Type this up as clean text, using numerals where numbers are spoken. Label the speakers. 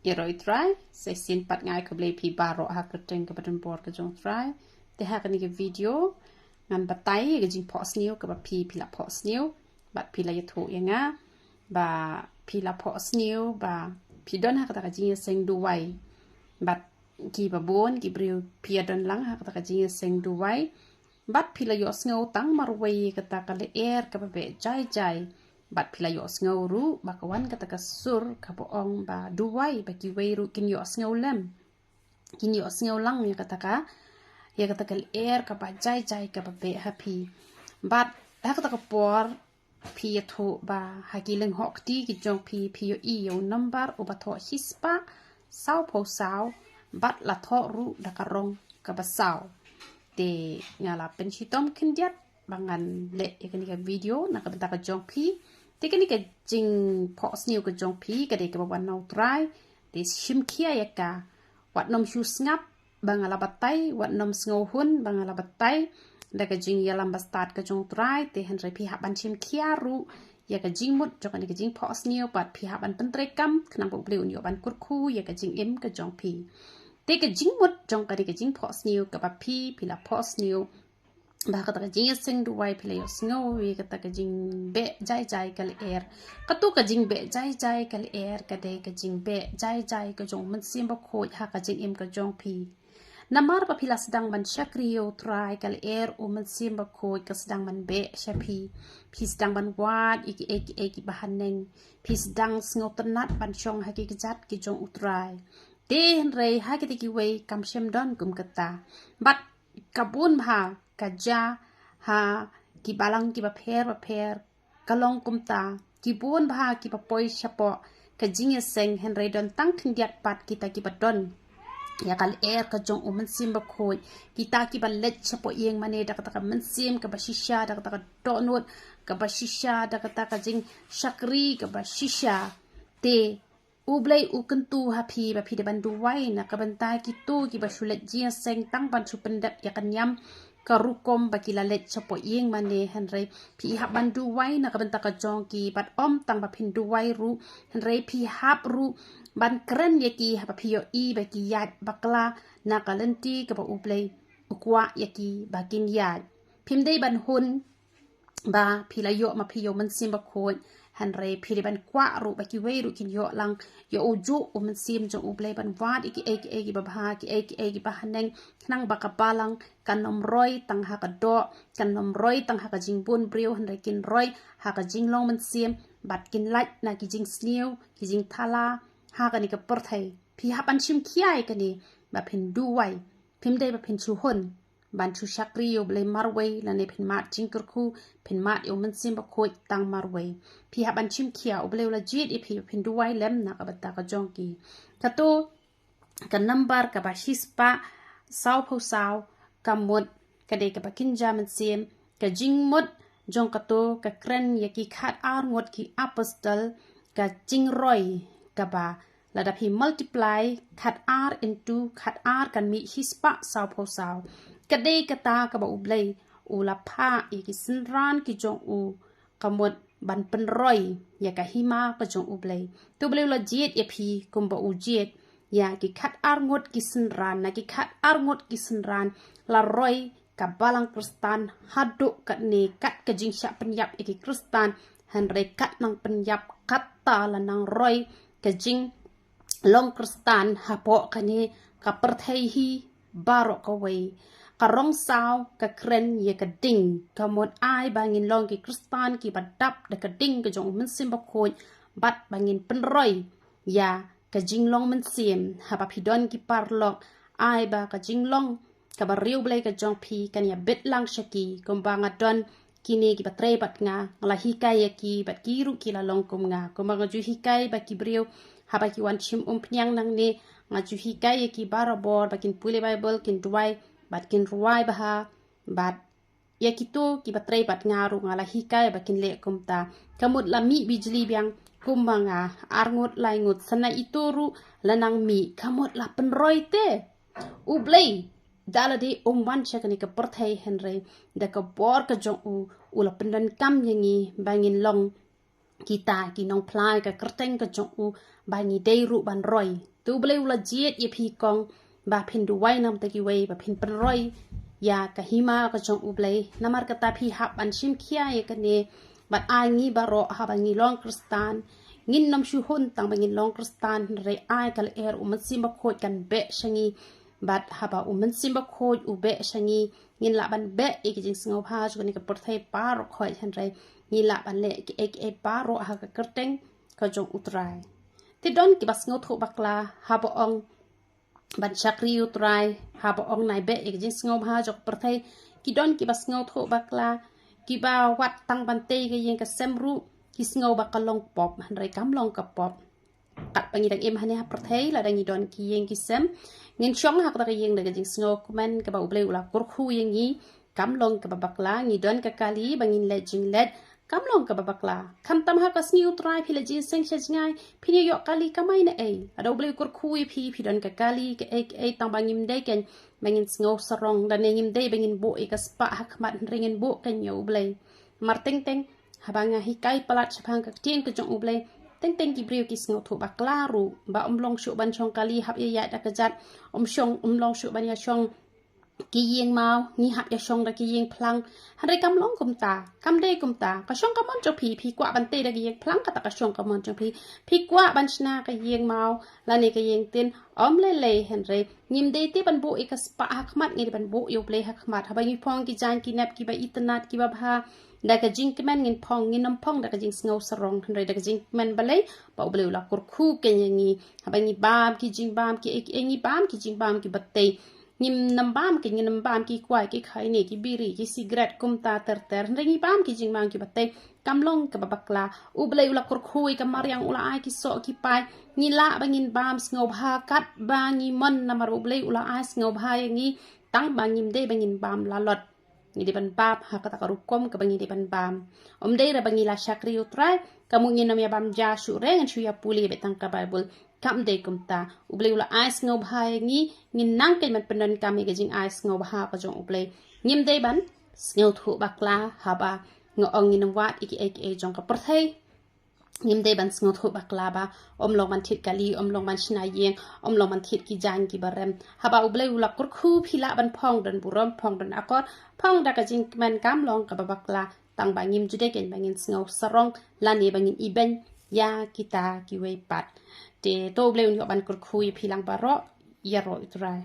Speaker 1: Iroi try se sin pat ngai ke blei pi baro ha ke teng ke badan bor ke jong try te ha ke ni ke video ngan batai ke jing pos new ke ba pi la pos new bat pi la yathu yanga ba pi la pos new ba pi don ha ka jing seng du wai bat ki ba bon ki briu pi don lang ha ka jing seng du wai bat pi la yo sngo tang mar wai ke ta ka le er ke ba be jai jai bat pila yo sngo ru bakawan kata ka sur ka boong ba duwai ba ki wei ru kin yo sngo lem kin yo sngo lang ya kata ka air ka ba jai jai ka ba be happy bat ha kata ka por pi tho ba ha ki leng hok ti ki jong pi yo i yo number o ba tho hispa sao po sao bat la tho ru da ka rong ka ba sao te ngala pen chitom kin diat bangan le ikani ka video na ka ta ka jong pi te kani ka jing pos new ka jong pi ka de ka wan no try te shim kia ya ka wat nom shu snap bangala batai wat nom sngo hun bangala batai da ka jing ya lamba start ka jong try te han re pi ha ban shim kia ru ya ka jing mut jong ani ka jing pos new pat pi ha ban pen tre kam khnang bo bleu yo ban kur khu ya ka jing em ka jong pi te ka jing mut jong ka de ka jing pos new ka ba pi la pos new ba ka ta jing sing du wai pile yo sngo wi ka ta jing be jai jai kal air ka tu ka jing be jai jai kal air ka de ka jing be jai jai ka jong man sim ba khoi ha ka jing em ka jong pi namar pa pila sedang man syakriyo try kal air o man sim ba khoi ka sedang man be syapi pi sedang man wat iki bahan neng pi sedang sngo tenat ban chong ha ki jat ki jong utrai te re ha ki ti wei kam shem don kum kata bat kabun ha kaja ha ki balang ki ba pher kalong kumta ki bon bha ki ba poi chapo ka jinge seng hen re don tang thindiat pat kita ki ba don ya kal air ka jong man sim ba khoi kita ki ba let chapo yeng mane da ka man sim ka ba shisha da ka do not ka ba shisha da ka jing shakri ka ba shisha te ublai ukentu happy ba phi de ban du wai na ka ban ta ki tu ki ba shulet jing seng tang ban chu pendat ya kan yam karukom baki lalet chapo yeng mane henre pi hab bandu wai na kabenta ka jongki bat om tang ba phindu wai ru henre pi hab ru ban kren yaki ha pi yo i baki yat bakla na kalenti ka ba uplay ukwa yaki bakin yat phimdei ban hun ba pi la yo ma pi yo man sim ba khoi henre pi de ban kwa ru baki wei ru kin yo lang yo uju man sim jong uplay ban wat iki ba bha ki ba haneng nang ba ka palang kan nom roi tang ha ka do kan nom roi tang ha ka jing bun brio henre kin roi ha ka jing long man sim bat kin lait na ki jing snew ki jing thala ha ka ni ka por thai pi ha ban chim khiai ka ni ba phin du wai phim dei ba phin chu hon ban chu shakri yo ble marway la ne phin mat jing kur khu phin mat yo man sim ba khoi tang marway pi ha ban chim khia o ble la jit e phin du wai lem na ka ba ta ka jong ki ka to ka number ka ba hispa sao pho sao ka mut ka de ka ba kin ja man sim ka jing mut jong ka to ka kren ya ki khat ar ngot ki apostle ka jing roi ka ba la da phi multiply khat r into khat r kan mi hispa sao pho sao ka de ka ta ka ba ublei u la pha i ki sinran ki jong u ka mut ban pen roi ya ka hima ka jong ublei tu blei la jet e phi kum ba u jet ya ki khat ar ngot ki sinran na ki khat ar ngot ki sinran la roi ka balang kristan hadu kat ne kat ka jing sya penyap iki kristan henre kat nang penyap kata la nang roi ka jing long kristan hapo kani ka perthei hi baro ka wei ka rong sao ka kren ye ka ding ka mod ai bangin long ki kristan ki badap de ka ding ka jong men sim ba khoi bat bangin pen roi ya ka jing long men sim ha ba pidon ki parlok ai ba ka jing long ka ba riu blai ka jong pi kan ya bet lang shaki kumbanga don kini ki batre bat nga la hikai ya ki bat ki ru ki la long kum nga kumbanga ju hikai ba ki briu ha ba ki wan chim pnyang nang ne nga ju hikai ya ki barabor ba kin pule bible kin duai bat kin ruai ba ha bat ya ki to ki batre bat nga ru nga la hikai ba kin le kum ta kamut la mi bijli biang kumbanga arngut lai ngut sana itoru lanang mi kamut la penroi te ublei dala de wan chakani ka perthai henry da ka bor ka jong u la pendan kam yangi bangin long kita ki nong plai ka kerteng ka jong u ba ni dei ru ban roi tu ble ula jiet ye phi kong ba phin du wai nam te ki wei ba phin pan roi ya ka hima ka jong u ble namar ka ta phi hap an sim khia ye ka ne bat ai ngi ba ro ha ba ngi long kristan ngin nam shu hun tang ba ngi long kristan re ai kal er man sim ba khoi kan be shangi bat ha ba man sim ba khoi u be shangi ngin la ban be e ki jing sngo pha chu ni ka por thai pa ro khoi han re ni la ban le ki e pa ro ha ka kerteng ka jong utrai ti don ki bas ngo tho bakla ha bo ong ban chakri utrai ha bo ong nai be e ki jing sngo ha jok por thai ki don ki bas ngo tho bakla ki ba wat tang ban te ke yeng ka sem ru ki sngo ba ka long pop han re kam long ka pop kat pangi dak em hane ha por thai la dang i don ki yeng ki sem ngin chong ha ka yeng da jing sngo kuman ka ba uble ula kur khu yeng ni kam long ka bakla ngi don ka kali bangin le jing let kam long ka bakla kam tam ha ka sni utrai phi le jing seng che ngai phi ni yo kali ka mai na e ado uble kur khu phi don ka kali ka e tang bangim de ken bangin sngo sarong da ne ngim de bangin bo e ka spa ha kmat ringin bo ken yo uble mar teng teng ha banga hi kai palat chapang ka tien ka jong uble teng teng ki brio ki sngo thu bakla ru ba long shu ban chong kali hap ye ya da ka jat shong long shu ban ya chong ki yeng mau ni hap ya chong da ki yeng plang han re kam long kum ta kam de kum ta ka chong ka mon cho phi kwa ban te da ki yeng plang ka ta ka chong ka mon cho phi kwa ban chna ka yeng mau la ni ka yeng tin le han re nim de ti ban bo e ka spa ha khmat ngi ban bo yo ple ha khmat ha ba ngi phong ki jan ki nap ki ba itnat ki ba bha da ka jing kemen ngin phong ngin nam phong da ka jing sngo sarong han re da ka jing men balai ba ble la kur khu ke ngi ha ba ngi bam ki jing bam ki e ngi bam ki jing bam ki batte nim nam bam ki ngin nam bam ki kwai ki khai ni ki biri ki cigarette kum ta ter re ngi bam ki jing bam ki batte kam long ka bakla u ble la kur khu ka maryang ula ai ki so ki pai ni la ba ngin bam sngo bha kat ba ngi mon na mar u ble ula ai sngo bha ngi tang ba ngim de ba ngin bam la lot ni depan bab ha kata karukom ke bangi depan bam de ra bangi la syakri utrai kamu ngin nam ya bam ja shu re ngan shu ya puli betang ka bible kam de kumta uble ula ais ngo bhai ngi ngin nang ke mat penan kam ge jing ais ngo bha ka jong uble ngim de ban sngo thu bakla ha ba ngo ong ngin wat iki e jong ka perthai ngim de ban sngo thu bakla ba long man thit kali long man shna yeng long man thit ki jan ki barem ha ba uble ula kur khu phila ban phong dan burom phong dan akor phong da ka jing man kam long ka bakla tang ba ngim jude ken bangin sngo sarong lani bangin iben ya kita ki we pat te to uble un yo ban kur khu philang baro ya ro itrai